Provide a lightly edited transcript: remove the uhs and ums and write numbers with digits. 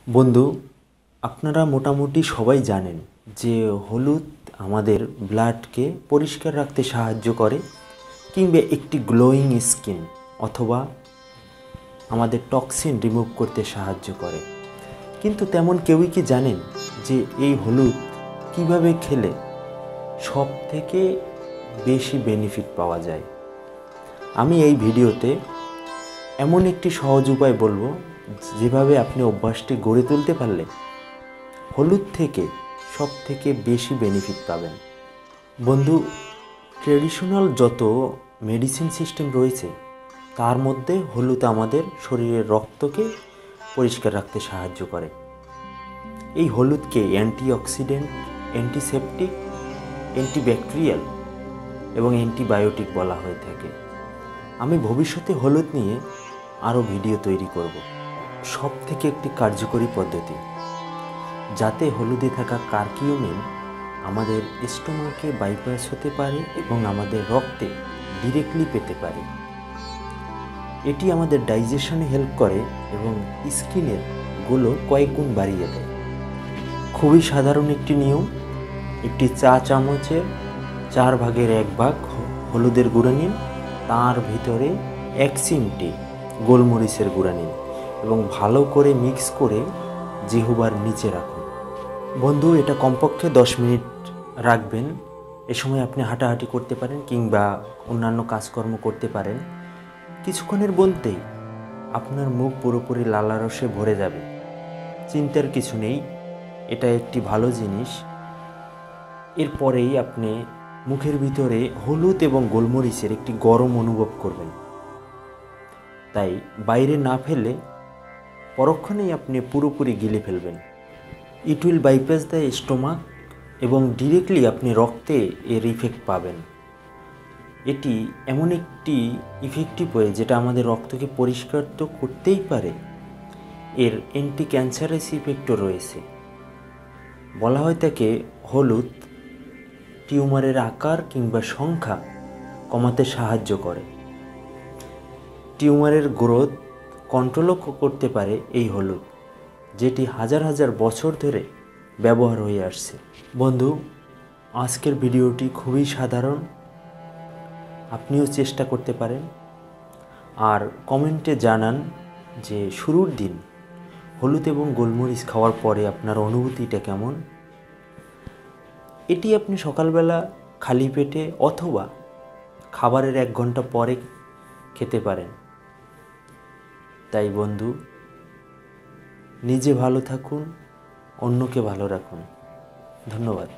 বন্ধু, আপনারা মোটামুটি সবাই জানেন যে হলুদ আমাদের ব্লাডকে পরিষ্কার রাখতে সাহায্য করে, কিংবা একটি গ্লোয়িং স্কিন অথবা আমাদের টক্সিন রিমুভ করতে সাহায্য করে। কিন্তু তেমন কেউই কি জানেন যে এই হলুদ কিভাবে খেলে সব থেকে বেশি বেনিফিট পাওয়া যায়? আমি এই ভিডিওতে এমন একটি সহজ উপায় বলবো, যেভাবে আপনি অভ্যাসটি গড়ে তুলতে পারলে হলুদ থেকে সব থেকে বেশি বেনিফিট পাবেন। বন্ধু, ট্রেডিশনাল যত মেডিসিন সিস্টেম রয়েছে তার মধ্যে হলুদ আমাদের শরীরের রক্তকে পরিষ্কার রাখতে সাহায্য করে। এই হলুদকে অ্যান্টিঅক্সিডেন্ট, অ্যান্টিসেপটিক, অ্যান্টিব্যাকটেরিয়াল এবং অ্যান্টিবায়োটিক বলা হয়ে থাকে। আমি ভবিষ্যতে হলুদ নিয়ে আরও ভিডিও তৈরি করব। সব থেকে একটি কার্যকরী পদ্ধতি, যাতে হলুদে থাকা কার্কিউমিন আমাদের স্টোমাকে বাইপাস হতে পারে এবং আমাদের রক্তে ডিরেক্টলি পেতে পারে। এটি আমাদের ডাইজেশনে হেল্প করে এবং স্কিনের গুলো কয়েক গুণ বাড়িয়ে দেয়। খুবই সাধারণ একটি নিয়ম, একটি চা চামচের 1/4 হলুদের গুঁড়া নিন, তার ভিতরে 1 চিমটি গোলমরিচের গুঁড়া নিন এবং ভালো করে মিক্স করে জিহ্বার নিচে রাখুন। বন্ধু, এটা কমপক্ষে 10 মিনিট রাখবেন। এ সময় আপনি হাঁটাহাঁটি করতে পারেন কিংবা অন্যান্য কাজকর্ম করতে পারেন। কিছুক্ষণের মধ্যেই আপনার মুখ পুরোপুরি লালারসে ভরে যাবে। চিন্তার কিছু নেই, এটা একটি ভালো জিনিস। এরপরেই আপনি মুখের ভিতরে হলুদ এবং গোলমরিচের একটি গরম অনুভব করবেন। তাই বাইরে না ফেলে পরক্ষণেই আপনি পুরোপুরি গিলে ফেলবেন। It will bypass the stomach এবং ডিরেক্টলি আপনি রক্তে এর ইফেক্ট পাবেন। এটি এমন একটি ইফেক্টিভ ওয়ে যেটা আমাদের রক্তকে পরিষ্কার তো করতেই পারে, এর অ্যান্টি ক্যান্সারাস ইফেক্টও রয়েছে। বলা হয় থাকে হলুদ টিউমারের আকার কিংবা সংখ্যা কমাতে সাহায্য করে। টিউমারের গ্রোথ কন্ট্রোলও করতে পারে এই হলুদ, যেটি হাজার হাজার বছর ধরে ব্যবহার হয়ে আসছে। বন্ধু, আজকের ভিডিওটি খুবই সাধারণ, আপনিও চেষ্টা করতে পারেন। আর কমেন্টে জানান যে শুরুর দিন হলুদ এবং গোলমরিচ খাওয়ার পরে আপনার অনুভূতিটা কেমন। এটি আপনি সকালবেলা খালি পেটে অথবা খাবারের 1 ঘন্টা পরে খেতে পারেন। তাই বন্ধু, নিজে ভালো থাকুন, অন্যকে ভালো রাখুন। ধন্যবাদ।